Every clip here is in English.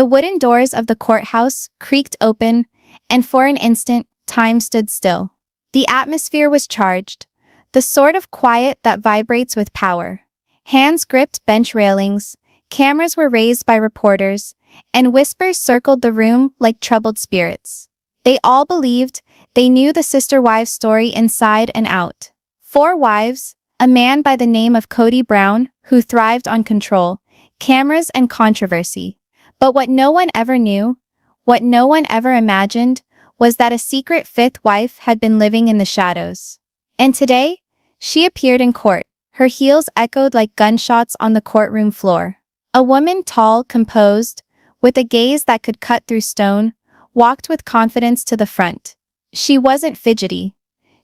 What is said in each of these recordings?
The wooden doors of the courthouse creaked open, and for an instant, time stood still. The atmosphere was charged, the sort of quiet that vibrates with power. Hands gripped bench railings, cameras were raised by reporters, and whispers circled the room like troubled spirits. They all believed, they knew the sister-wives' story inside and out. 4 wives, a man by the name of Kody Brown, who thrived on control, cameras and controversy. But what no one ever knew, what no one ever imagined, was that a secret 5th wife had been living in the shadows. And today, she appeared in court. Her heels echoed like gunshots on the courtroom floor. A woman tall, composed, with a gaze that could cut through stone, walked with confidence to the front. She wasn't fidgety.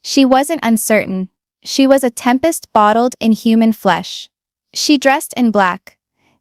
She wasn't uncertain. She was a tempest bottled in human flesh. She dressed in black.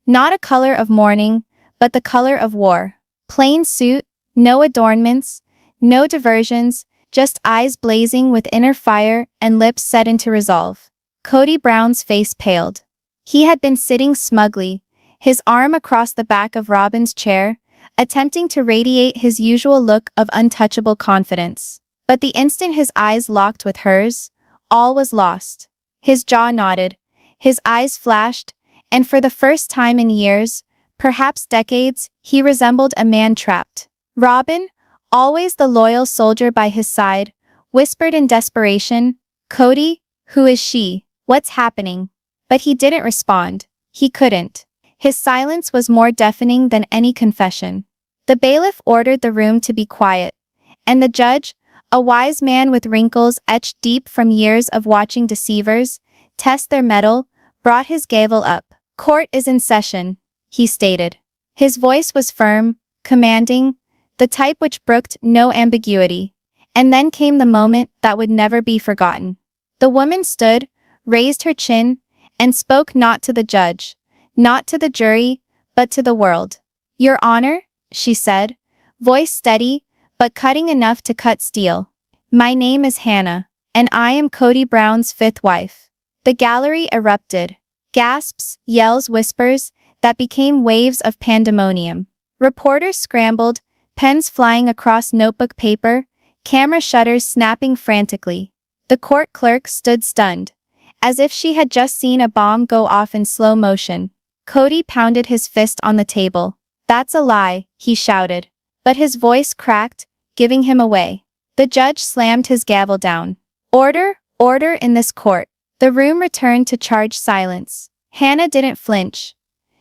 Not a color of mourning, but the color of war. Plain suit, no adornments, no diversions, just eyes blazing with inner fire and lips set into resolve. Kody Brown's face paled. He had been sitting smugly, his arm across the back of Robin's chair, attempting to radiate his usual look of untouchable confidence. But the instant his eyes locked with hers, all was lost. His jaw nodded, his eyes flashed, and for the first time in years, perhaps decades, he resembled a man trapped. Robin, always the loyal soldier by his side, whispered in desperation, "Kody, who is she? What's happening?" But he didn't respond. He couldn't. His silence was more deafening than any confession. The bailiff ordered the room to be quiet, and the judge, a wise man with wrinkles etched deep from years of watching deceivers test their mettle, brought his gavel up. "Court is in session," he stated. His voice was firm, commanding, the type which brooked no ambiguity. And then came the moment that would never be forgotten. The woman stood, raised her chin, and spoke not to the judge, not to the jury, but to the world. "Your Honor," she said, voice steady, but cutting enough to cut steel. "My name is Hannah, and I am Kody Brown's 5th wife." The gallery erupted. Gasps, yells, whispers, that became waves of pandemonium. Reporters scrambled, pens flying across notebook paper, camera shutters snapping frantically. The court clerk stood stunned, as if she had just seen a bomb go off in slow motion. Kody pounded his fist on the table. "That's a lie," he shouted. But his voice cracked, giving him away. The judge slammed his gavel down. "Order, order in this court." The room returned to charged silence. Hannah didn't flinch.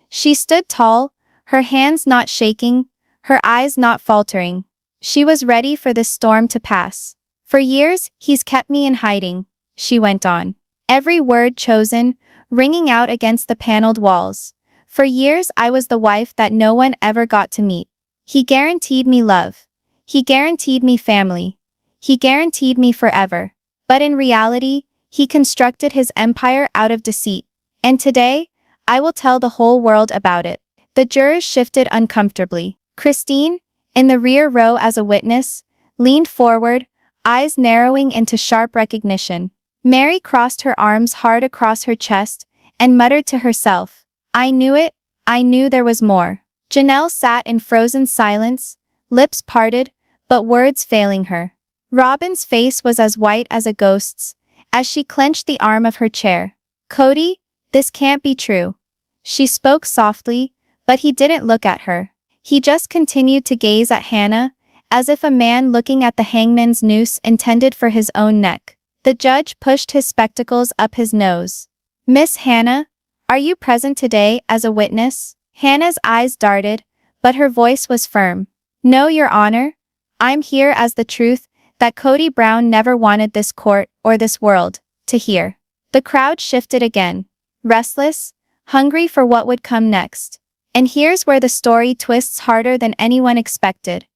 She stood tall, her hands not shaking, her eyes not faltering. She was ready for this storm to pass. "For years, he's kept me in hiding," she went on, every word chosen, ringing out against the paneled walls. "For years I was the wife that no one ever got to meet. He guaranteed me love. He guaranteed me family. He guaranteed me forever. But in reality, he constructed his empire out of deceit. And today, I will tell the whole world about it." The jurors shifted uncomfortably. Christine, in the rear row as a witness, leaned forward, eyes narrowing into sharp recognition. Mary crossed her arms hard across her chest and muttered to herself, "I knew it, I knew there was more." Janelle sat in frozen silence, lips parted, but words failing her. Robin's face was as white as a ghost's, as she clenched the arm of her chair. "Kody, this can't be true." She spoke softly, but he didn't look at her. He just continued to gaze at Hannah, as if a man looking at the hangman's noose intended for his own neck. The judge pushed his spectacles up his nose. "Miss Hannah, are you present today as a witness?" Hannah's eyes darted, but her voice was firm. "No, Your Honor. I'm here as the truth that Kody Brown never wanted this court, or this world, to hear." The crowd shifted again, restless, hungry for what would come next. And here's where the story twists harder than anyone expected.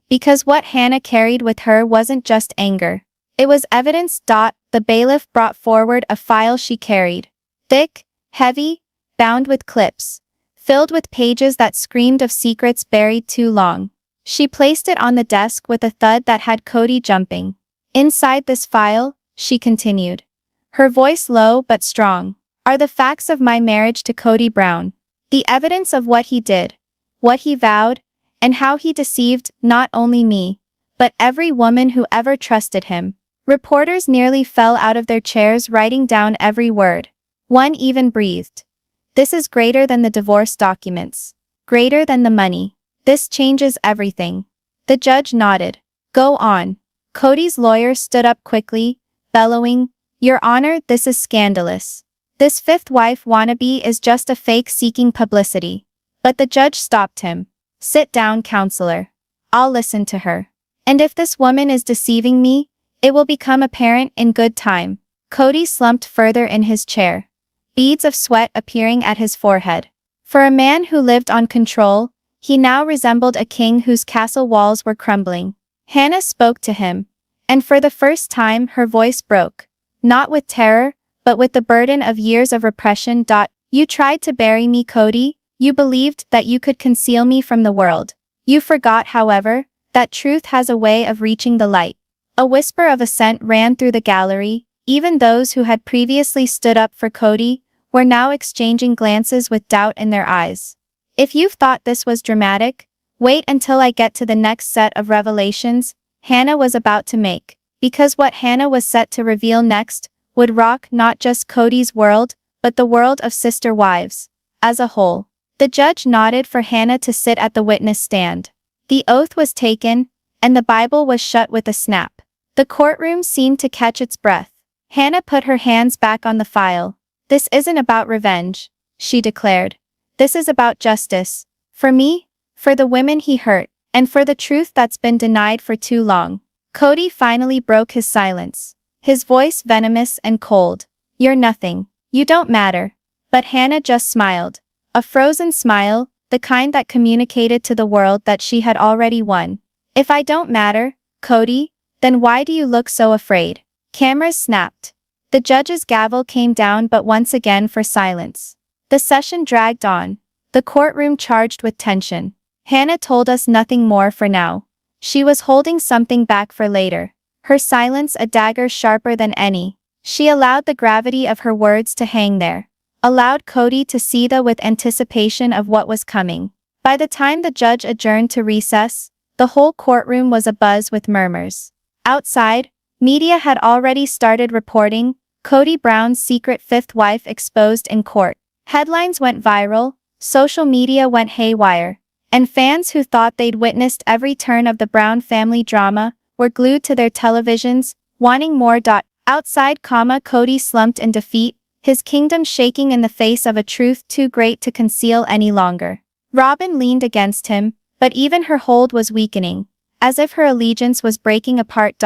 Because what Hannah carried with her wasn't just anger. It was evidence. The bailiff brought forward a file she carried. Thick, heavy, bound with clips, filled with pages that screamed of secrets buried too long. She placed it on the desk with a thud that had Kody jumping. "Inside this file," she continued, her voice low but strong, "are the facts of my marriage to Kody Brown. The evidence of what he did, what he vowed, and how he deceived not only me, but every woman who ever trusted him. Reporters nearly fell out of their chairs writing down every word. One even breathed. This is greater than the divorce documents. Greater than the money. This changes everything. The judge nodded. Go on. Kody's lawyer stood up quickly, bellowing, Your Honor, this is scandalous. This fifth wife wannabe is just a fake seeking publicity. But the judge stopped him. Sit down, counselor. I'll listen to her. And if this woman is deceiving me, it will become apparent in good time. Kody slumped further in his chair, beads of sweat appearing at his forehead. For a man who lived on control, he now resembled a king whose castle walls were crumbling. Hannah spoke to him, and for the first time her voice broke, not with terror, but with the burden of years of repression. You tried to bury me, Kody. You believed that you could conceal me from the world. You forgot, however, that truth has a way of reaching the light. A whisper of assent ran through the gallery. Even those who had previously stood up for Kody were now exchanging glances with doubt in their eyes. If you've thought this was dramatic, wait until I get to the next set of revelations Hannah was about to make, because what Hannah was set to reveal next would rock not just Kody's world, but the world of sister wives as a whole. The judge nodded for Hannah to sit at the witness stand. The oath was taken, and the Bible was shut with a snap. The courtroom seemed to catch its breath. Hannah put her hands back on the file. This isn't about revenge, she declared. This is about justice. For me, for the women he hurt, and for the truth that's been denied for too long. Kody finally broke his silence, his voice venomous and cold. You're nothing. You don't matter. But Hannah just smiled. A frozen smile, the kind that communicated to the world that she had already won. If I don't matter, Kody, then why do you look so afraid? Cameras snapped. The judge's gavel came down but once again for silence. The session dragged on, the courtroom charged with tension. Hannah told us nothing more for now. She was holding something back for later. Her silence a dagger sharper than any. She allowed the gravity of her words to hang there. Allowed Kody to seethe with anticipation of what was coming. By the time the judge adjourned to recess, the whole courtroom was abuzz with murmurs. Outside, media had already started reporting Kody Brown's secret fifth wife exposed in court. Headlines went viral, social media went haywire, and fans who thought they'd witnessed every turn of the Brown family drama were glued to their televisions, wanting more. Outside, Kody slumped in defeat, his kingdom shaking in the face of a truth too great to conceal any longer. Robin leaned against him, but even her hold was weakening, as if her allegiance was breaking apart.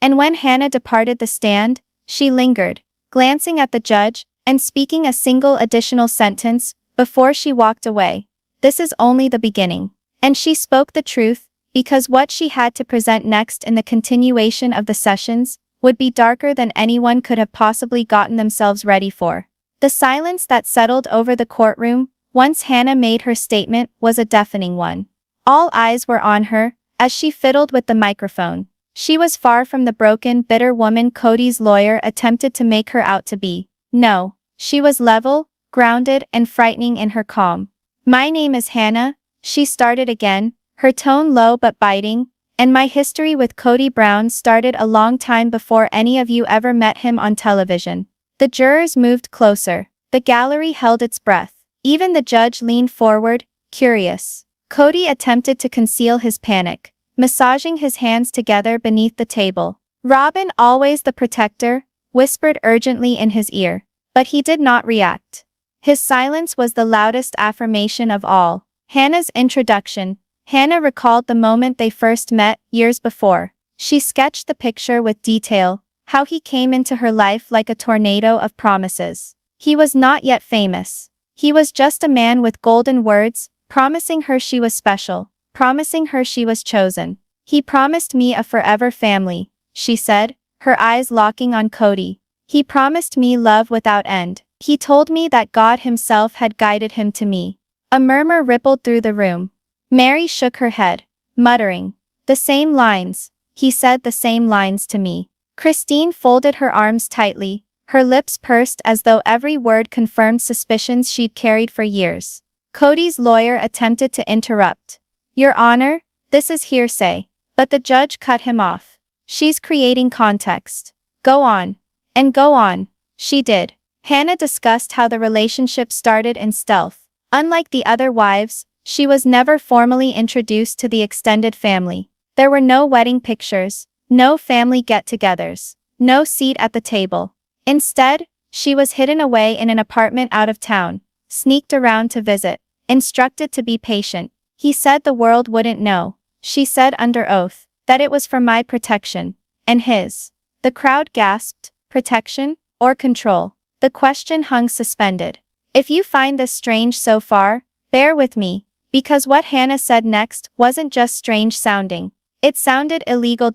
And when Hannah departed the stand, she lingered, glancing at the judge, and speaking a single additional sentence, before she walked away. This is only the beginning. And she spoke the truth, because what she had to present next in the continuation of the sessions would be darker than anyone could have possibly gotten themselves ready for. The silence that settled over the courtroom, once Hannah made her statement, was a deafening one. All eyes were on her, as she fiddled with the microphone. She was far from the broken, bitter woman Kody's lawyer attempted to make her out to be. No, she was level, grounded, and frightening in her calm. My name is Hannah, she started again, her tone low but biting, and my history with Kody Brown started a long time before any of you ever met him on television. The jurors moved closer. The gallery held its breath. Even the judge leaned forward, curious. Kody attempted to conceal his panic, massaging his hands together beneath the table. Robin, always the protector, whispered urgently in his ear. But he did not react. His silence was the loudest affirmation of all. Hannah's introduction. Hannah recalled the moment they first met, years before. She sketched the picture with detail, how he came into her life like a tornado of promises. He was not yet famous. He was just a man with golden words, promising her she was special, promising her she was chosen. He promised me a forever family, she said, her eyes locking on Kody. He promised me love without end. He told me that God himself had guided him to me. A murmur rippled through the room. Mary shook her head, muttering, "The same lines. He said the same lines to me." Christine folded her arms tightly, her lips pursed as though every word confirmed suspicions she'd carried for years. Kody's lawyer attempted to interrupt. Your Honor, this is hearsay. But the judge cut him off. She's creating context. Go on. And go on. She did. Hannah discussed how the relationship started in stealth. Unlike the other wives, she was never formally introduced to the extended family. There were no wedding pictures, no family get-togethers, no seat at the table. Instead, she was hidden away in an apartment out of town, sneaked around to visit, instructed to be patient. He said the world wouldn't know. She said under oath that it was for my protection and his. The crowd gasped, protection or control? The question hung suspended. If you find this strange so far, bear with me, because what Hannah said next wasn't just strange sounding. It sounded illegal.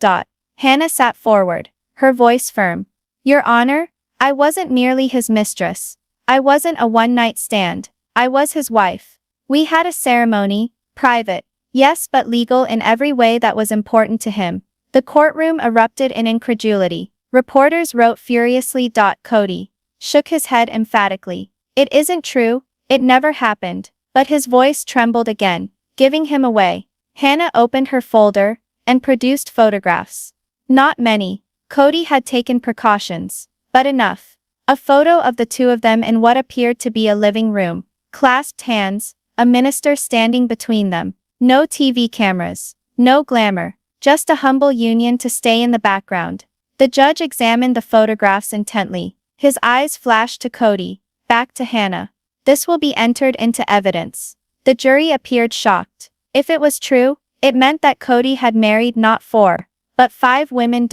Hannah sat forward, her voice firm. Your Honor, I wasn't merely his mistress. I wasn't a one-night stand. I was his wife. We had a ceremony, private, yes, but legal in every way that was important to him. The courtroom erupted in incredulity. Reporters wrote furiously. Kody shook his head emphatically. It isn't true, it never happened. But his voice trembled again, giving him away. Hannah opened her folder and produced photographs. Not many. Kody had taken precautions, but enough. A photo of the two of them in what appeared to be a living room, clasped hands, a minister standing between them. No TV cameras, no glamour, just a humble union to stay in the background. The judge examined the photographs intently. His eyes flashed to Kody, back to Hannah. This will be entered into evidence. The jury appeared shocked. If it was true, it meant that Kody had married not 4, but 5 women.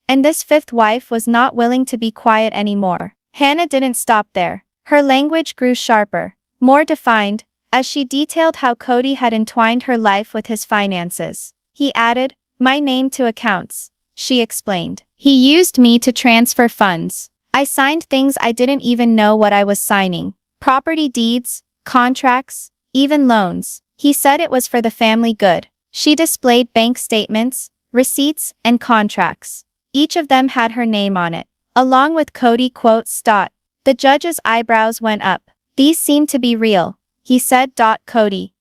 And this 5th wife was not willing to be quiet anymore. Hannah didn't stop there. Her language grew sharper, more defined, as she detailed how Kody had entwined her life with his finances. He added, my name to accounts, she explained. He used me to transfer funds. I signed things I didn't even know what I was signing. Property deeds, contracts, even loans. He said it was for the family good. She displayed bank statements, receipts, and contracts. Each of them had her name on it, along with Kody. The judge's eyebrows went up. These seem to be real, he said. Kody.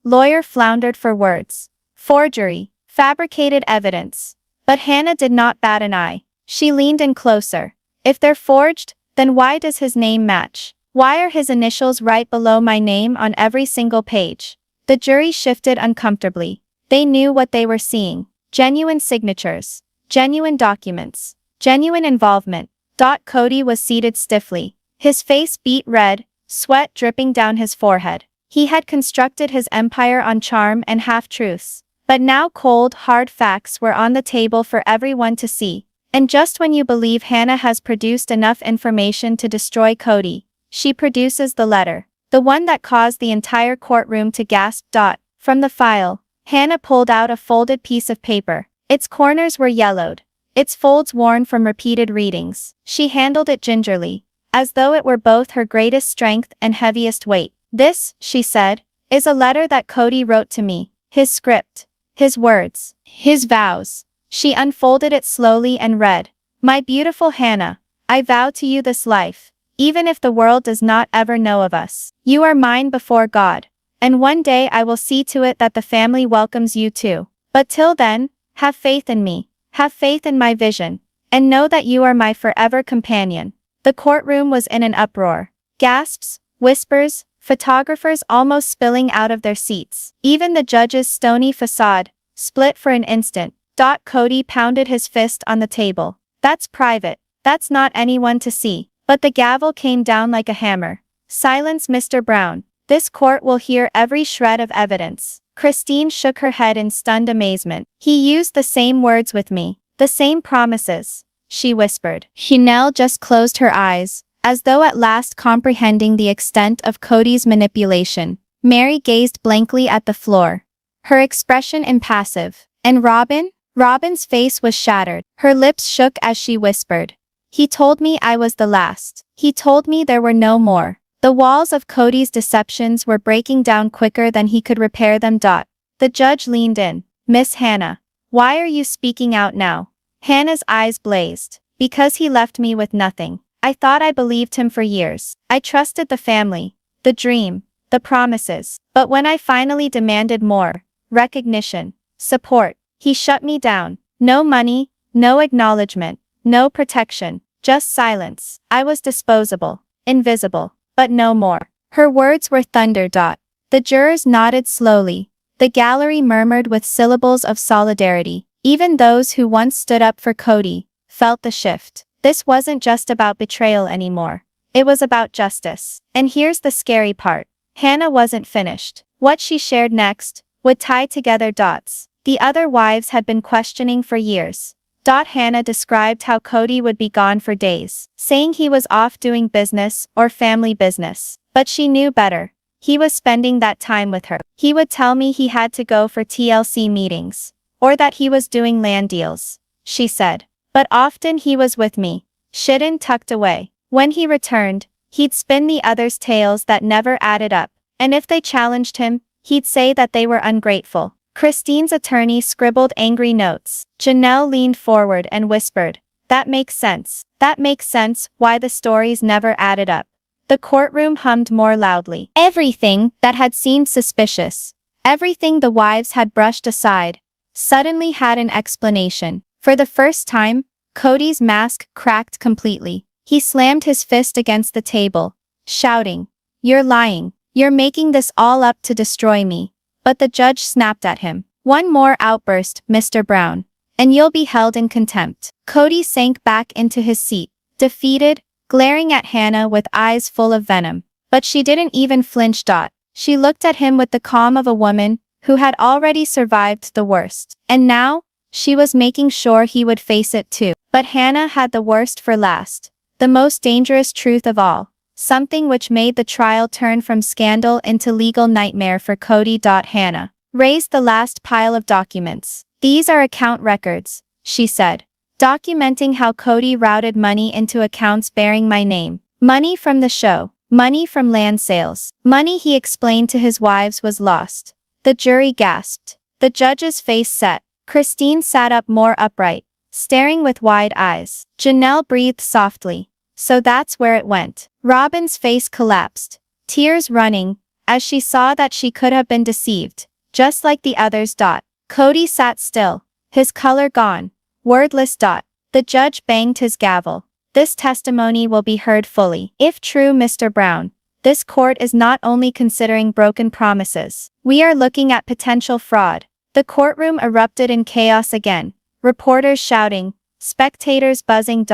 Lawyer floundered for words. Forgery, fabricated evidence. But Hannah did not bat an eye. She leaned in closer. If they're forged, then why does his name match? Why are his initials right below my name on every single page? The jury shifted uncomfortably. They knew what they were seeing. Genuine signatures. Genuine documents. Genuine involvement. Kody was seated stiffly. His face beat red, sweat dripping down his forehead. He had constructed his empire on charm and half-truths. But now cold, hard facts were on the table for everyone to see. And just when you believe Hannah has produced enough information to destroy Kody, she produces the letter. The one that caused the entire courtroom to gasp. From the file, Hannah pulled out a folded piece of paper. Its corners were yellowed, its folds worn from repeated readings. She handled it gingerly, as though it were both her greatest strength and heaviest weight. This, she said, is a letter that Kody wrote to me. His script. His words. His vows. She unfolded it slowly and read. My beautiful Hannah, I vow to you this life, even if the world does not ever know of us. You are mine before God. And one day I will see to it that the family welcomes you too. But till then, have faith in me, have faith in my vision, and know that you are my forever companion. The courtroom was in an uproar. Gasps, whispers, photographers almost spilling out of their seats. Even the judge's stony facade split for an instant. Kody pounded his fist on the table. That's private. That's not anyone to see. But the gavel came down like a hammer. Silence, Mr. Brown. This court will hear every shred of evidence. Christine shook her head in stunned amazement. He used the same words with me. The same promises, she whispered. Chanel just closed her eyes, as though at last comprehending the extent of Kody's manipulation. Mary gazed blankly at the floor, her expression impassive. And Robin? Robin's face was shattered. Her lips shook as she whispered. He told me I was the last. He told me there were no more. The walls of Kody's deceptions were breaking down quicker than he could repair them. The judge leaned in. Miss Hannah, why are you speaking out now? Hannah's eyes blazed. Because he left me with nothing. I thought I believed him for years. I trusted the family, the dream, the promises. But when I finally demanded more, recognition, support, he shut me down. No money, no acknowledgement, no protection, just silence. I was disposable, invisible, but no more. Her words were thunder. The jurors nodded slowly. The gallery murmured with syllables of solidarity. Even those who once stood up for Kody felt the shift. This wasn't just about betrayal anymore. It was about justice. And here's the scary part. Hannah wasn't finished. What she shared next would tie together dots. The other wives had been questioning for years. Hannah described how Kody would be gone for days, saying he was off doing business or family business. But she knew better. He was spending that time with her. He would tell me he had to go for TLC meetings, or that he was doing land deals, she said. But often he was with me, hidden tucked away. When he returned, he'd spin the others' tales that never added up. And if they challenged him, he'd say that they were ungrateful. Christine's attorney scribbled angry notes. Janelle leaned forward and whispered, "That makes sense. That makes sense why the stories never added up." The courtroom hummed more loudly. Everything that had seemed suspicious, everything the wives had brushed aside, suddenly had an explanation. For the first time, Kody's mask cracked completely. He slammed his fist against the table, shouting, "You're lying. You're making this all up to destroy me." But the judge snapped at him. "One more outburst, Mr. Brown, and you'll be held in contempt." Kody sank back into his seat, defeated, glaring at Hannah with eyes full of venom. But she didn't even flinch. She looked at him with the calm of a woman who had already survived the worst. And now, she was making sure he would face it too. But Hannah had the worst for last. The most dangerous truth of all. Something which made the trial turn from scandal into legal nightmare for Kody. Hannah raised the last pile of documents. "These are account records," she said, documenting how Kody routed money into accounts bearing my name. Money from the show, money from land sales, money he explained to his wives was lost. The jury gasped. The judge's face set. Christine sat up more upright, staring with wide eyes. Janelle breathed softly. "So that's where it went." Robin's face collapsed, tears running, as she saw that she could have been deceived, just like the others. Kody sat still, his color gone, wordless. The judge banged his gavel. "This testimony will be heard fully. If true, Mr. Brown, this court is not only considering broken promises. We are looking at potential fraud." The courtroom erupted in chaos again, reporters shouting, spectators buzzing.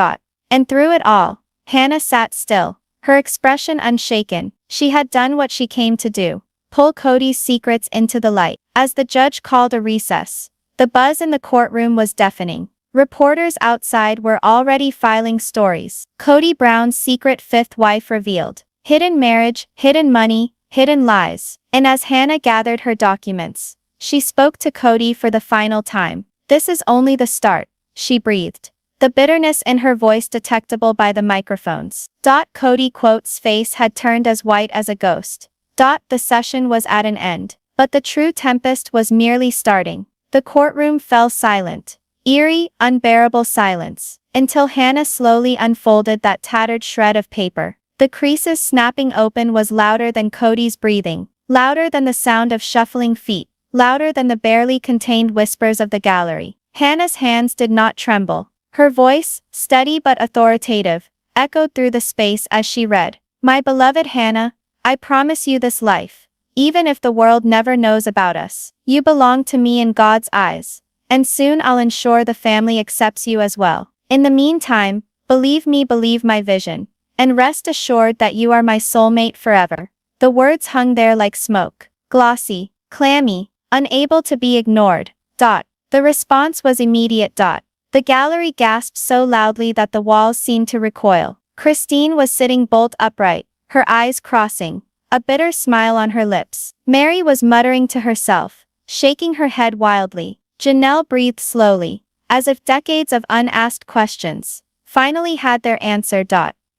And through it all, Hannah sat still, her expression unshaken. She had done what she came to do, pull Kody's secrets into the light. As the judge called a recess, the buzz in the courtroom was deafening. Reporters outside were already filing stories. Kody Brown's secret fifth wife revealed. Hidden marriage, hidden money, hidden lies. And as Hannah gathered her documents, she spoke to Kody for the final time. "This is only the start," she breathed, the bitterness in her voice detectable by the microphones. Kody's face had turned as white as a ghost. The session was at an end, but the true tempest was merely starting. The courtroom fell silent, eerie, unbearable silence, until Hannah slowly unfolded that tattered shred of paper. The creases snapping open was louder than Kody's breathing, louder than the sound of shuffling feet, louder than the barely contained whispers of the gallery. Hannah's hands did not tremble. Her voice, steady but authoritative, echoed through the space as she read. "My beloved Hannah, I promise you this life. Even if the world never knows about us, you belong to me in God's eyes. And soon I'll ensure the family accepts you as well. In the meantime, believe me, believe my vision. And rest assured that you are my soulmate forever." The words hung there like smoke, glossy, clammy, unable to be ignored. The response was immediate. The gallery gasped so loudly that the walls seemed to recoil. Christine was sitting bolt upright, her eyes crossing, a bitter smile on her lips. Mary was muttering to herself, shaking her head wildly. Janelle breathed slowly, as if decades of unasked questions finally had their answer.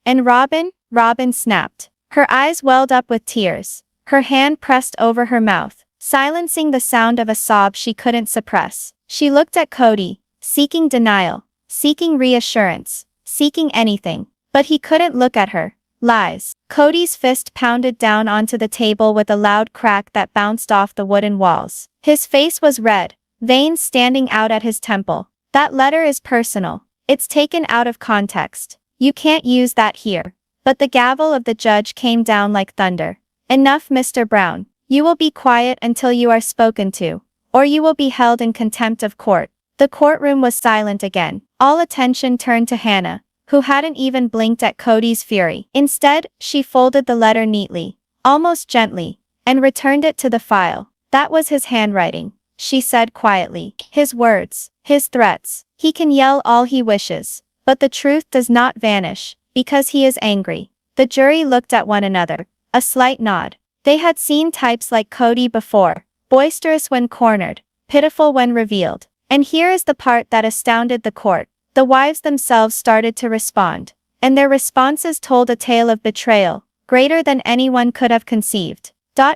And Robin snapped. Her eyes welled up with tears, her hand pressed over her mouth, silencing the sound of a sob she couldn't suppress. She looked at Kody, seeking denial, seeking reassurance, seeking anything. But he couldn't look at her. Lies. Kody's fist pounded down onto the table with a loud crack that bounced off the wooden walls. His face was red, veins standing out at his temple. That letter is personal. It's taken out of context. You can't use that here. But the gavel of the judge came down like thunder. Enough, Mr. Brown. You will be quiet until you are spoken to, or you will be held in contempt of court. The courtroom was silent again. All attention turned to Hannah, who hadn't even blinked at Kody's fury. Instead, she folded the letter neatly, almost gently, and returned it to the file. That was his handwriting, she said quietly. His words, his threats. He can yell all he wishes, but the truth does not vanish, because he is angry. The jury looked at one another. A slight nod. They had seen types like Kody before, boisterous when cornered, pitiful when revealed. And here is the part that astounded the court. The wives themselves started to respond, and their responses told a tale of betrayal, greater than anyone could have conceived.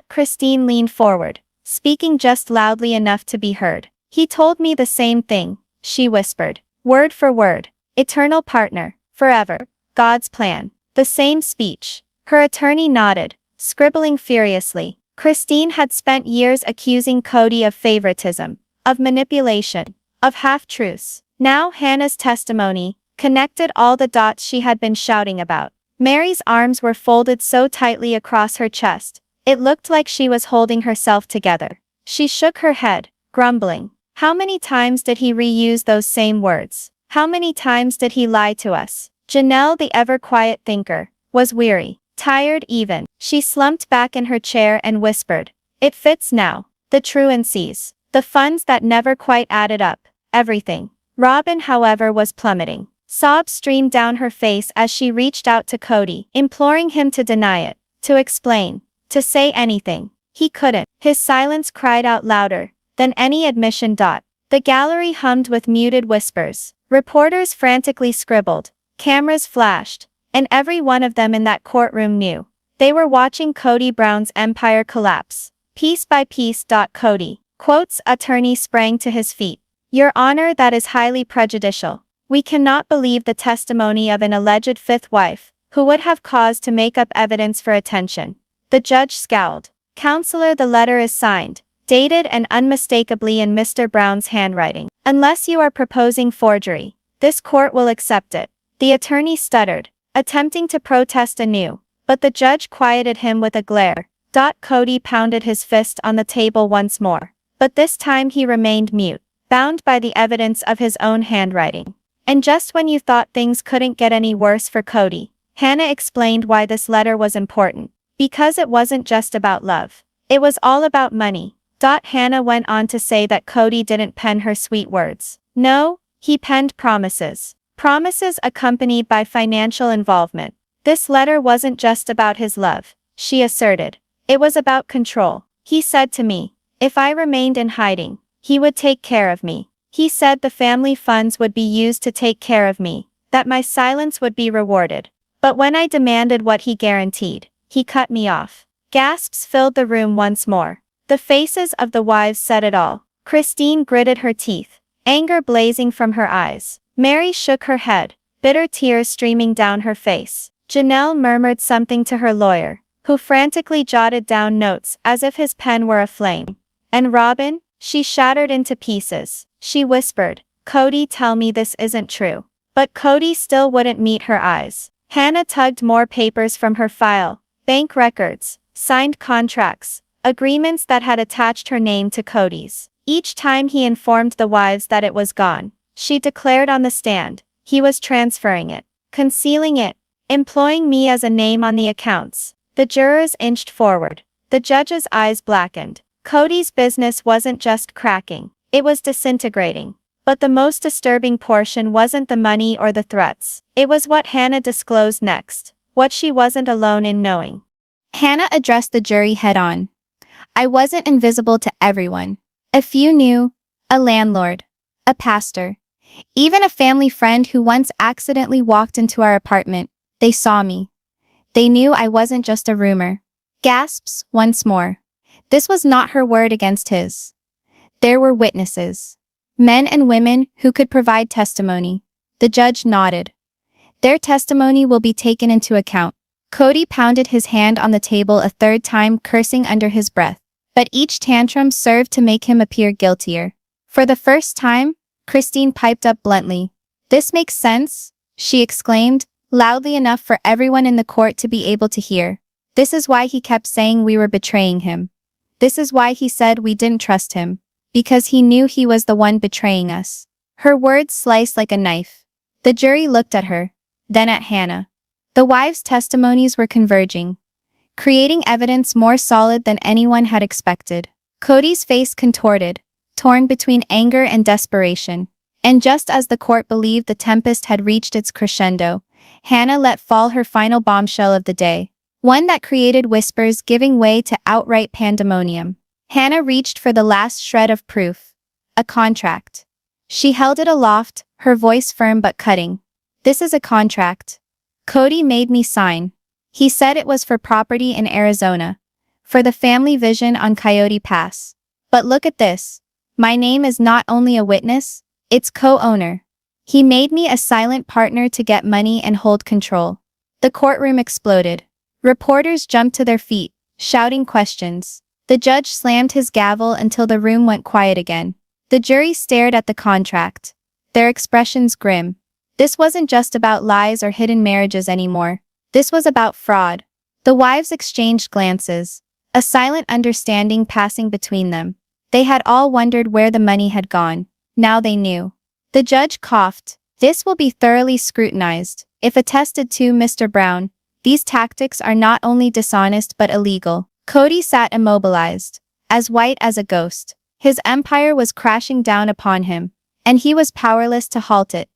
Christine leaned forward, speaking just loudly enough to be heard. He told me the same thing, she whispered. Word for word. Eternal partner, forever. God's plan. The same speech. Her attorney nodded, scribbling furiously. Christine had spent years accusing Kody of favoritism, of manipulation, of half-truths. Now Hannah's testimony connected all the dots she had been shouting about. Mary's arms were folded so tightly across her chest, it looked like she was holding herself together. She shook her head, grumbling. How many times did he reuse those same words? How many times did he lie to us? Janelle, the ever-quiet thinker, was weary, tired even. She slumped back in her chair and whispered, "It fits now. The truancies, the funds that never quite added up, everything." Robin, however, was plummeting. Sobs streamed down her face as she reached out to Kody, imploring him to deny it, to explain, to say anything. He couldn't. His silence cried out louder than any admission. The gallery hummed with muted whispers. Reporters frantically scribbled. Cameras flashed, and every one of them in that courtroom knew. They were watching Kody Brown's empire collapse, piece by piece. Kody, quotes, attorney sprang to his feet. Your Honor, that is highly prejudicial. We cannot believe the testimony of an alleged fifth wife, who would have cause to make up evidence for attention. The judge scowled. Counselor, the letter is signed, dated and unmistakably in Mr. Brown's handwriting. Unless you are proposing forgery, this court will accept it. The attorney stuttered, attempting to protest anew, but the judge quieted him with a glare. Kody pounded his fist on the table once more, but this time he remained mute, bound by the evidence of his own handwriting. And just when you thought things couldn't get any worse for Kody, Hannah explained why this letter was important. Because it wasn't just about love. It was all about money. Hannah went on to say that Kody didn't pen her sweet words. No, he penned promises. Promises accompanied by financial involvement. This letter wasn't just about his love, she asserted. It was about control. He said to me, if I remained in hiding, he would take care of me. He said the family funds would be used to take care of me, that my silence would be rewarded. But when I demanded what he guaranteed, he cut me off. Gasps filled the room once more. The faces of the wives said it all. Christine gritted her teeth, anger blazing from her eyes. Mary shook her head, bitter tears streaming down her face. Janelle murmured something to her lawyer, who frantically jotted down notes as if his pen were aflame. And Robin? She shattered into pieces. She whispered, Kody, tell me this isn't true. But Kody still wouldn't meet her eyes. Hannah tugged more papers from her file, bank records, signed contracts, agreements that had attached her name to Kody's. Each time he informed the wives that it was gone, she declared on the stand, he was transferring it, concealing it, employing me as a name on the accounts. The jurors inched forward. The judge's eyes blackened. Kody's business wasn't just cracking, it was disintegrating. But the most disturbing portion wasn't the money or the threats. It was what Hannah disclosed next, what she wasn't alone in knowing. Hannah addressed the jury head-on. I wasn't invisible to everyone. A few knew, a landlord, a pastor, even a family friend who once accidentally walked into our apartment. They saw me. They knew I wasn't just a rumor. Gasps once more. This was not her word against his. There were witnesses. Men and women who could provide testimony. The judge nodded. Their testimony will be taken into account. Kody pounded his hand on the table a third time, cursing under his breath. But each tantrum served to make him appear guiltier. For the first time, Christine piped up bluntly. "This makes sense," she exclaimed, loudly enough for everyone in the court to be able to hear. "This is why he kept saying we were betraying him. This is why he said we didn't trust him. Because he knew he was the one betraying us." Her words sliced like a knife. The jury looked at her, then at Hannah. The wives' testimonies were converging, creating evidence more solid than anyone had expected. Kody's face contorted, torn between anger and desperation. And just as the court believed the tempest had reached its crescendo, Hannah let fall her final bombshell of the day. One that created whispers giving way to outright pandemonium. Hannah reached for the last shred of proof. A contract. She held it aloft, her voice firm but cutting. "This is a contract. Kody made me sign. He said it was for property in Arizona. For the family vision on Coyote Pass. But look at this. My name is not only a witness, it's co-owner. He made me a silent partner to get money and hold control." The courtroom exploded. Reporters jumped to their feet, shouting questions. The judge slammed his gavel until the room went quiet again. The jury stared at the contract, their expressions grim. This wasn't just about lies or hidden marriages anymore. This was about fraud. The wives exchanged glances, a silent understanding passing between them. They had all wondered where the money had gone. Now they knew. The judge coughed. "This will be thoroughly scrutinized. If attested to, Mr. Brown, these tactics are not only dishonest but illegal." Kody sat immobilized, as white as a ghost. His empire was crashing down upon him, and he was powerless to halt it.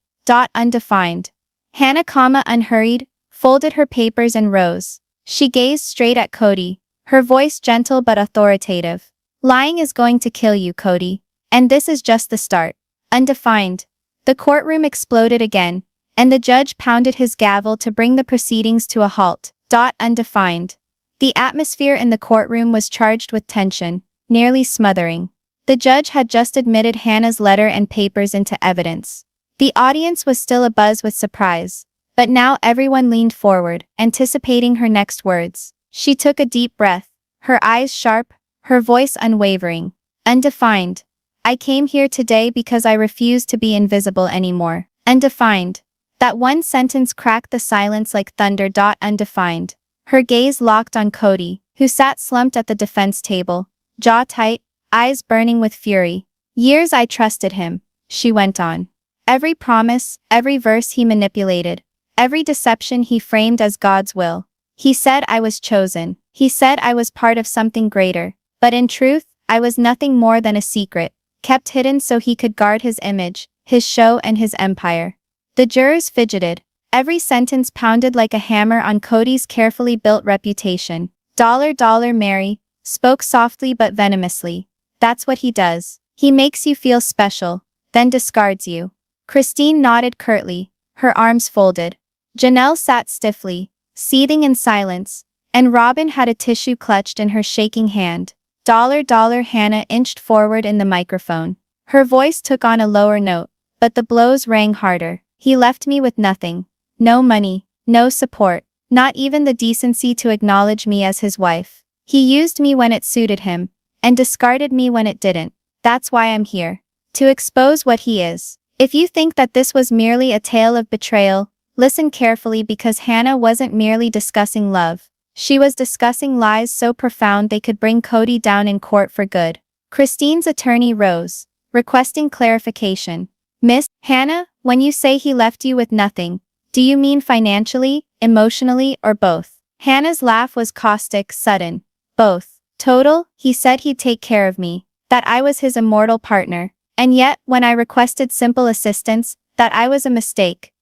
Undefined. Hannah, unhurried, folded her papers and rose. She gazed straight at Kody, her voice gentle but authoritative. "Lying is going to kill you, Kody. And this is just the start." Undefined. The courtroom exploded again, and the judge pounded his gavel to bring the proceedings to a halt. Undefined. The atmosphere in the courtroom was charged with tension, nearly smothering. The judge had just admitted Hannah's letter and papers into evidence. The audience was still abuzz with surprise, but now everyone leaned forward, anticipating her next words. She took a deep breath, her eyes sharp, her voice unwavering. "Undefined. I came here today because I refuse to be invisible anymore." Undefined. That one sentence cracked the silence like thunder. Undefined. Her gaze locked on Kody, who sat slumped at the defense table, jaw tight, eyes burning with fury. "Years I trusted him," she went on. "Every promise, every verse he manipulated, every deception he framed as God's will. He said I was chosen. He said I was part of something greater. But in truth, I was nothing more than a secret, kept hidden so he could guard his image, his show and his empire." The jurors fidgeted. Every sentence pounded like a hammer on Kody's carefully built reputation. Mary spoke softly but venomously. "That's what he does. He makes you feel special, then discards you." Christine nodded curtly, her arms folded. Janelle sat stiffly, seething in silence, and Robin had a tissue clutched in her shaking hand. Hannah inched forward in the microphone. Her voice took on a lower note, but the blows rang harder. "He left me with nothing. No money, no support, not even the decency to acknowledge me as his wife. He used me when it suited him, and discarded me when it didn't. That's why I'm here. To expose what he is." If you think that this was merely a tale of betrayal, listen carefully, because Hannah wasn't merely discussing love. She was discussing lies so profound they could bring Kody down in court for good. Christine's attorney rose, requesting clarification. "Miss Hannah, when you say he left you with nothing, do you mean financially, emotionally, or both?" Hannah's laugh was caustic, sudden. "Both. Total, he said he'd take care of me, that I was his immortal partner. And yet, when I requested simple assistance, that I was a mistake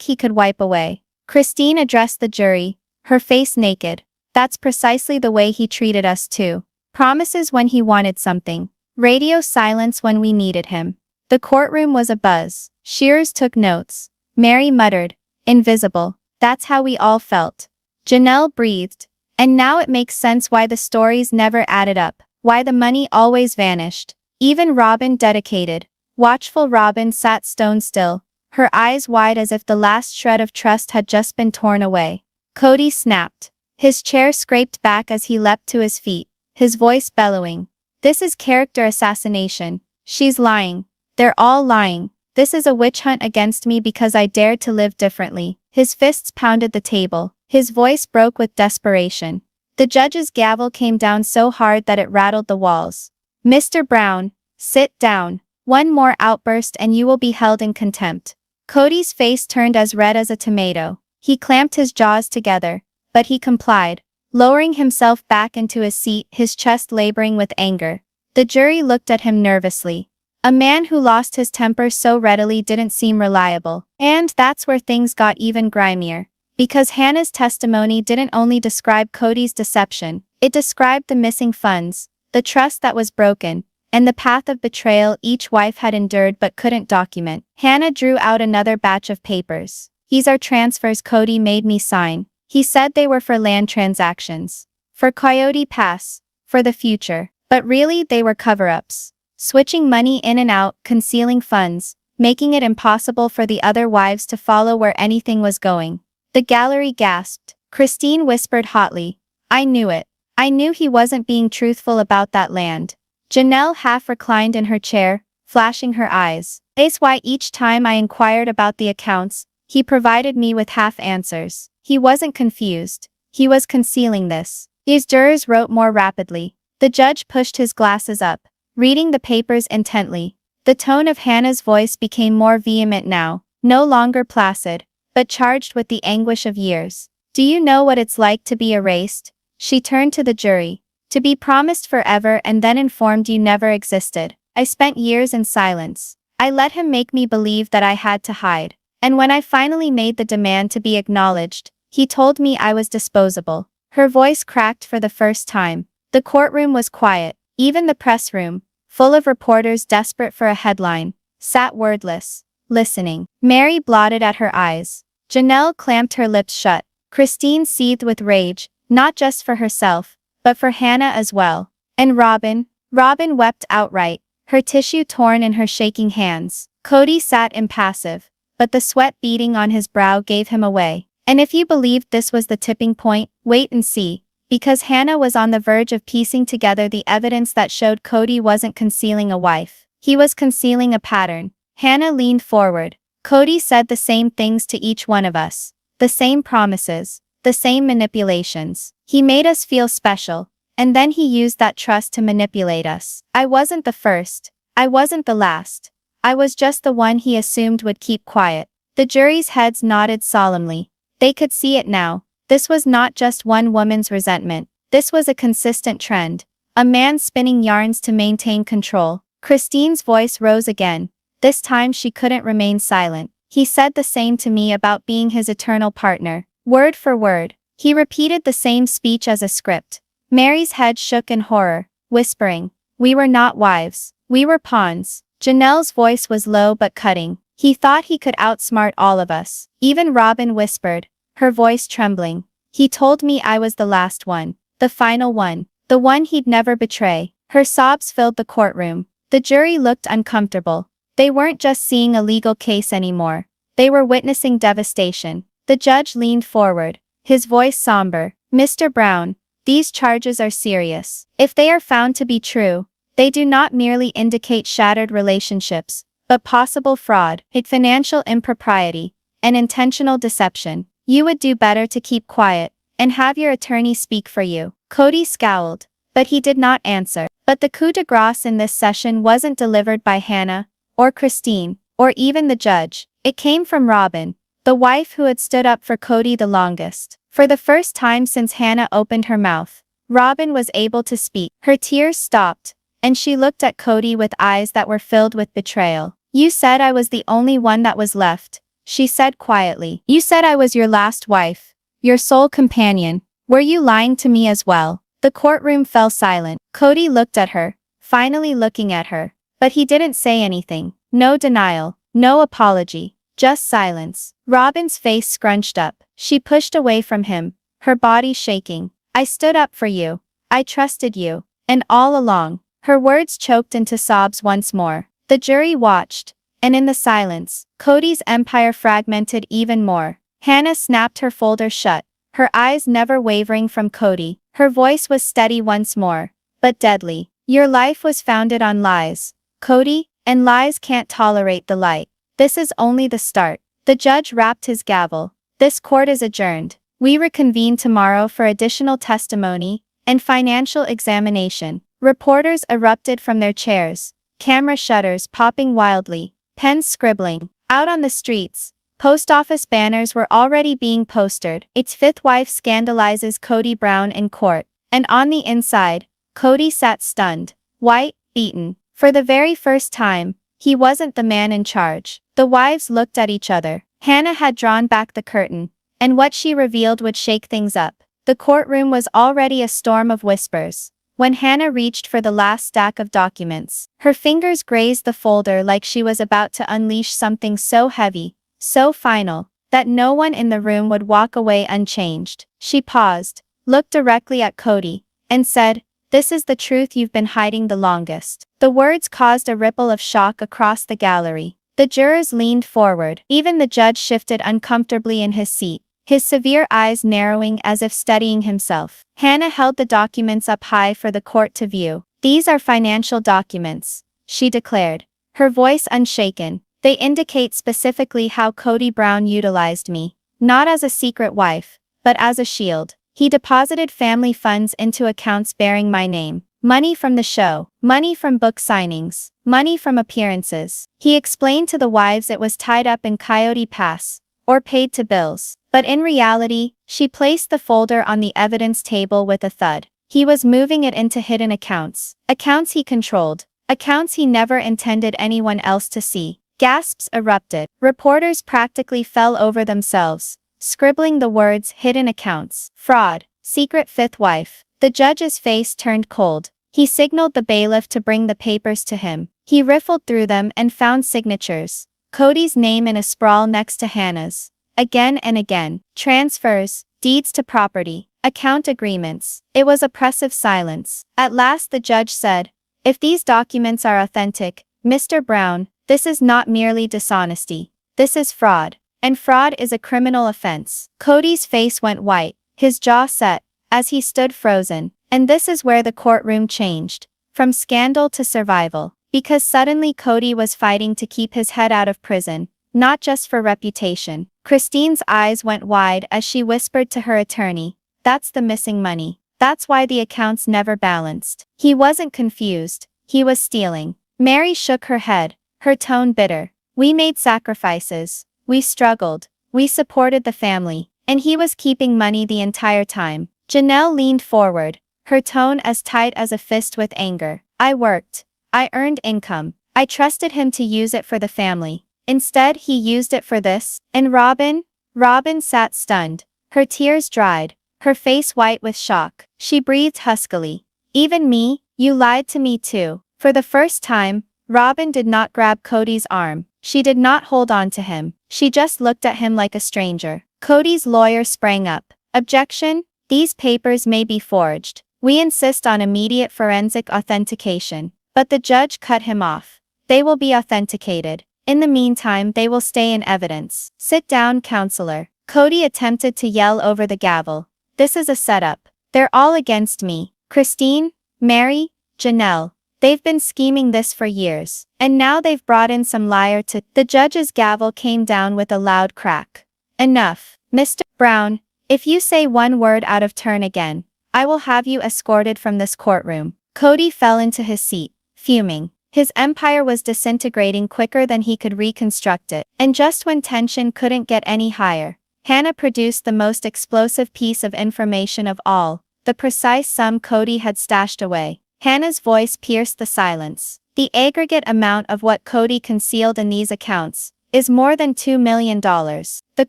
he could wipe away." Christine addressed the jury, her face naked. "That's precisely the way he treated us too. Promises when he wanted something. Radio silence when we needed him." The courtroom was abuzz. Shearers took notes. Mary muttered, "Invisible. That's how we all felt." Janelle breathed. "And now it makes sense why the stories never added up, why the money always vanished." Even Robin, dedicated, watchful Robin, sat stone still, her eyes wide as if the last shred of trust had just been torn away. Kody snapped. His chair scraped back as he leapt to his feet, his voice bellowing. This is character assassination. She's lying. They're all lying. This is a witch hunt against me because I dared to live differently. His fists pounded the table. His voice broke with desperation. The judge's gavel came down so hard that it rattled the walls. Mr. Brown, sit down. One more outburst and you will be held in contempt. Kody's face turned as red as a tomato. He clamped his jaws together, but he complied, lowering himself back into his seat, his chest laboring with anger. The jury looked at him nervously. A man who lost his temper so readily didn't seem reliable. And that's where things got even grimier. Because Hannah's testimony didn't only describe Kody's deception, it described the missing funds, the trust that was broken, and the path of betrayal each wife had endured but couldn't document. Hannah drew out another batch of papers. These are transfers Kody made me sign. He said they were for land transactions. For Coyote Pass. For the future. But really they were cover-ups. Switching money in and out, concealing funds, making it impossible for the other wives to follow where anything was going. The gallery gasped. Christine whispered hotly. I knew it. I knew he wasn't being truthful about that land. Janelle half reclined in her chair, flashing her eyes. That's why each time I inquired about the accounts, he provided me with half answers. He wasn't confused. He was concealing this. These jurors wrote more rapidly. The judge pushed his glasses up, reading the papers intently. The tone of Hannah's voice became more vehement now, no longer placid, but charged with the anguish of years. Do you know what it's like to be erased? She turned to the jury. To be promised forever and then informed you never existed. I spent years in silence. I let him make me believe that I had to hide. And when I finally made the demand to be acknowledged, he told me I was disposable. Her voice cracked for the first time. The courtroom was quiet. Even the press room, full of reporters desperate for a headline, sat wordless, listening. Mary blotted at her eyes. Janelle clamped her lips shut. Christine seethed with rage, not just for herself, but for Hannah as well. And Robin wept outright, her tissue torn in her shaking hands. Kody sat impassive, but the sweat beading on his brow gave him away. And if you believed this was the tipping point, wait and see. Because Hannah was on the verge of piecing together the evidence that showed Kody wasn't concealing a wife. He was concealing a pattern. Hannah leaned forward. Kody said the same things to each one of us. The same promises. The same manipulations. He made us feel special. And then he used that trust to manipulate us. I wasn't the first. I wasn't the last. I was just the one he assumed would keep quiet. The jury's heads nodded solemnly. They could see it now. This was not just one woman's resentment. This was a consistent trend. A man spinning yarns to maintain control. Christine's voice rose again. This time she couldn't remain silent. He said the same to me about being his eternal partner. Word for word. He repeated the same speech as a script. Mary's head shook in horror, whispering, "We were not wives. We were pawns." Janelle's voice was low but cutting. He thought he could outsmart all of us. Even Robin whispered, her voice trembling. He told me I was the last one. The final one. The one he'd never betray. Her sobs filled the courtroom. The jury looked uncomfortable. They weren't just seeing a legal case anymore. They were witnessing devastation. The judge leaned forward, his voice somber. Mr. Brown, these charges are serious. If they are found to be true, they do not merely indicate shattered relationships, but possible fraud, financial impropriety, and intentional deception. You would do better to keep quiet, and have your attorney speak for you. Kody scowled, but he did not answer. But the coup de grace in this session wasn't delivered by Hannah, or Christine, or even the judge. It came from Robin, the wife who had stood up for Kody the longest. For the first time since Hannah opened her mouth, Robin was able to speak. Her tears stopped, and she looked at Kody with eyes that were filled with betrayal. You said I was the only one that was left, she said quietly. You said I was your last wife, your sole companion. Were you lying to me as well? The courtroom fell silent. Kody looked at her, finally looking at her. But he didn't say anything. No denial, no apology, just silence. Robin's face scrunched up. She pushed away from him, her body shaking. I stood up for you. I trusted you. And all along. Her words choked into sobs once more. The jury watched, and in the silence, Kody's empire fragmented even more. Hannah snapped her folder shut, her eyes never wavering from Kody. Her voice was steady once more, but deadly. Your life was founded on lies, Kody, and lies can't tolerate the light. This is only the start. The judge rapped his gavel. This court is adjourned. We reconvene tomorrow for additional testimony and financial examination. Reporters erupted from their chairs, camera shutters popping wildly, pens scribbling. Out on the streets, post office banners were already being posted. Its fifth wife scandalizes Kody Brown in court. And on the inside, Kody sat stunned, white, beaten. For the very first time, he wasn't the man in charge. The wives looked at each other. Hannah had drawn back the curtain, and what she revealed would shake things up. The courtroom was already a storm of whispers. When Hannah reached for the last stack of documents, her fingers grazed the folder like she was about to unleash something so heavy, so final, that no one in the room would walk away unchanged. She paused, looked directly at Kody, and said, "This is the truth you've been hiding the longest." The words caused a ripple of shock across the gallery. The jurors leaned forward. Even the judge shifted uncomfortably in his seat, his severe eyes narrowing as if studying himself. Hannah held the documents up high for the court to view. "These are financial documents," she declared, her voice unshaken. "They indicate specifically how Kody Brown utilized me, not as a secret wife, but as a shield. He deposited family funds into accounts bearing my name. Money from the show, money from book signings, money from appearances." He explained to the wives it was tied up in Coyote Pass, or paid to bills. But in reality, she placed the folder on the evidence table with a thud. He was moving it into hidden accounts. Accounts he controlled. Accounts he never intended anyone else to see. Gasps erupted. Reporters practically fell over themselves, scribbling the words hidden accounts, fraud, secret fifth wife. The judge's face turned cold. He signaled the bailiff to bring the papers to him. He riffled through them and found signatures. Kody's name in a sprawl next to Hannah's. Again and again. Transfers, deeds to property, account agreements. It was oppressive silence. At last the judge said, "If these documents are authentic, Mr. Brown, this is not merely dishonesty. This is fraud. And fraud is a criminal offense." Kody's face went white, his jaw set, as he stood frozen. And this is where the courtroom changed. From scandal to survival. Because suddenly Kody was fighting to keep his head out of prison, not just for reputation. Christine's eyes went wide as she whispered to her attorney, "That's the missing money. That's why the accounts never balanced." He wasn't confused. He was stealing. Mary shook her head, her tone bitter. "We made sacrifices. We struggled. We supported the family. And he was keeping money the entire time." Janelle leaned forward, her tone as tight as a fist with anger. "I worked. I earned income. I trusted him to use it for the family. Instead he used it for this." And Robin sat stunned. Her tears dried, her face white with shock. She breathed huskily. "Even me? You lied to me too." For the first time, Robin did not grab Kody's arm. She did not hold on to him. She just looked at him like a stranger. Kody's lawyer sprang up. "Objection. These papers may be forged. We insist on immediate forensic authentication." But the judge cut him off. "They will be authenticated. In the meantime they will stay in evidence." "Sit down, counselor." Kody attempted to yell over the gavel. "This is a setup. They're all against me. Christine, Mary, Janelle. They've been scheming this for years. And now they've brought in some liar to—" The judge's gavel came down with a loud crack. "Enough. Mr. Brown, if you say one word out of turn again, I will have you escorted from this courtroom." Kody fell into his seat, fuming. His empire was disintegrating quicker than he could reconstruct it. And just when tension couldn't get any higher, Hannah produced the most explosive piece of information of all, the precise sum Kody had stashed away. Hannah's voice pierced the silence. "The aggregate amount of what Kody concealed in these accounts is more than $2 million. The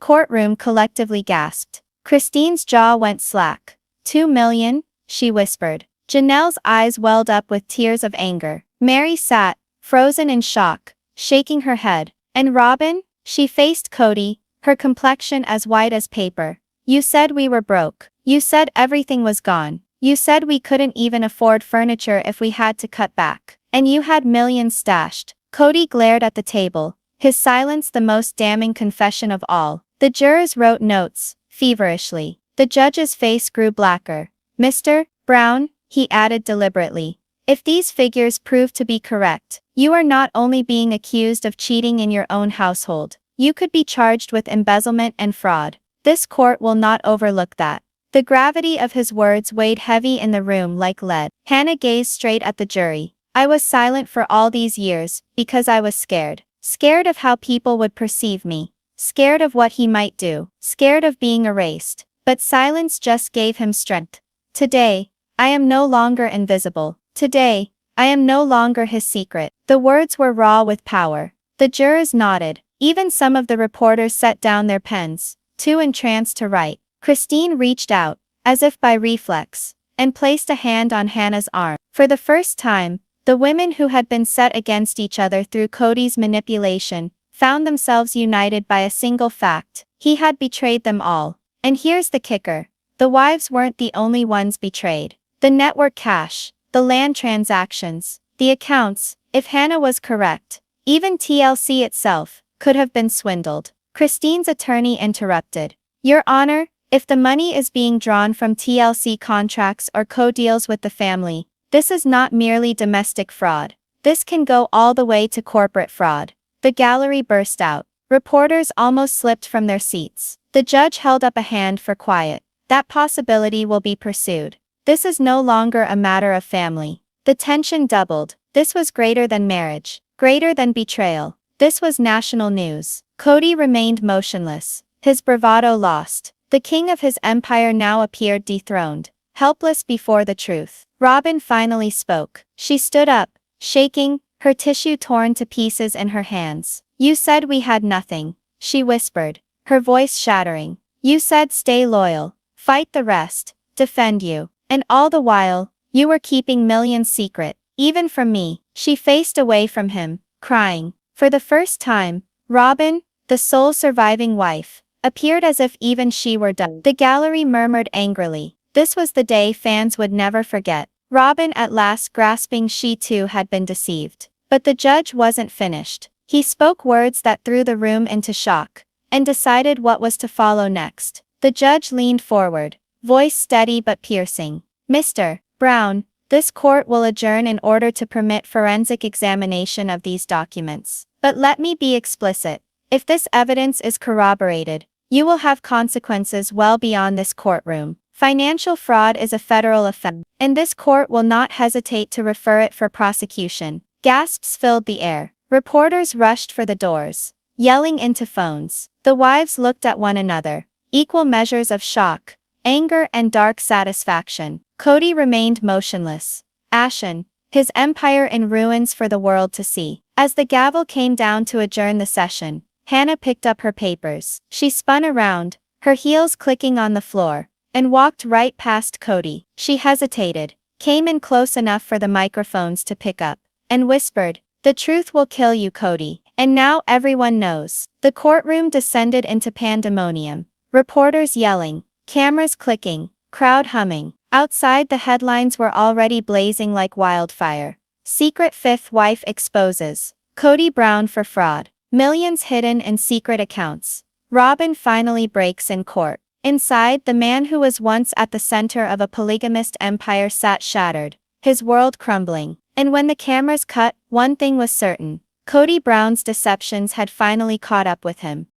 courtroom collectively gasped. Christine's jaw went slack. $2 million? She whispered. Janelle's eyes welled up with tears of anger. Mary sat, frozen in shock, shaking her head. And Robin? She faced Kody, her complexion as white as paper. "You said we were broke. You said everything was gone. You said we couldn't even afford furniture if we had to cut back. And you had millions stashed." Kody glared at the table, his silence the most damning confession of all. The jurors wrote notes, feverishly. The judge's face grew blacker. Mr. Brown, he added deliberately, if these figures prove to be correct, you are not only being accused of cheating in your own household, you could be charged with embezzlement and fraud. This court will not overlook that. The gravity of his words weighed heavy in the room like lead. Hannah gazed straight at the jury. I was silent for all these years, because I was scared. Scared of how people would perceive me. Scared of what he might do. Scared of being erased. But silence just gave him strength. Today, I am no longer invisible. Today, I am no longer his secret. The words were raw with power. The jurors nodded. Even some of the reporters set down their pens, too entranced to write. Christine reached out, as if by reflex, and placed a hand on Hannah's arm. For the first time, the women who had been set against each other through Kody's manipulation found themselves united by a single fact. He had betrayed them all. And here's the kicker. The wives weren't the only ones betrayed. The network cash, the land transactions, the accounts, if Hannah was correct, even TLC itself, could have been swindled. Christine's attorney interrupted. Your Honor, if the money is being drawn from TLC contracts or co-deals with the family, this is not merely domestic fraud. This can go all the way to corporate fraud. The gallery burst out. Reporters almost slipped from their seats. The judge held up a hand for quiet. That possibility will be pursued. This is no longer a matter of family. The tension doubled. This was greater than marriage. Greater than betrayal. This was national news. Kody remained motionless. His bravado lost. The king of his empire now appeared dethroned. Helpless before the truth. Robin finally spoke. She stood up, shaking, her tissue torn to pieces in her hands. You said we had nothing, she whispered, her voice shattering. You said stay loyal, fight the rest, defend you. And all the while, you were keeping millions secret, even from me. She faced away from him, crying. For the first time, Robin, the sole surviving wife, appeared as if even she were done. The gallery murmured angrily. This was the day fans would never forget. Robin at last grasping she too had been deceived. But the judge wasn't finished. He spoke words that threw the room into shock, and decided what was to follow next. The judge leaned forward, voice steady but piercing. Mr. Brown, this court will adjourn in order to permit forensic examination of these documents. But let me be explicit. If this evidence is corroborated, you will have consequences well beyond this courtroom. Financial fraud is a federal offense, and this court will not hesitate to refer it for prosecution. Gasps filled the air. Reporters rushed for the doors, yelling into phones. The wives looked at one another, equal measures of shock, anger and dark satisfaction. Kody remained motionless, ashen, his empire in ruins for the world to see. As the gavel came down to adjourn the session, Hannah picked up her papers. She spun around, her heels clicking on the floor, and walked right past Kody. She hesitated, came in close enough for the microphones to pick up, and whispered, "The truth will kill you, Kody." And now everyone knows. The courtroom descended into pandemonium. Reporters yelling, cameras clicking, crowd humming. Outside the headlines were already blazing like wildfire. Secret fifth wife exposes. Kody Brown for fraud. Millions hidden in secret accounts. Robin finally breaks in court. Inside, the man who was once at the center of a polygamist empire sat shattered, his world crumbling. And when the cameras cut, one thing was certain. Kody Brown's deceptions had finally caught up with him.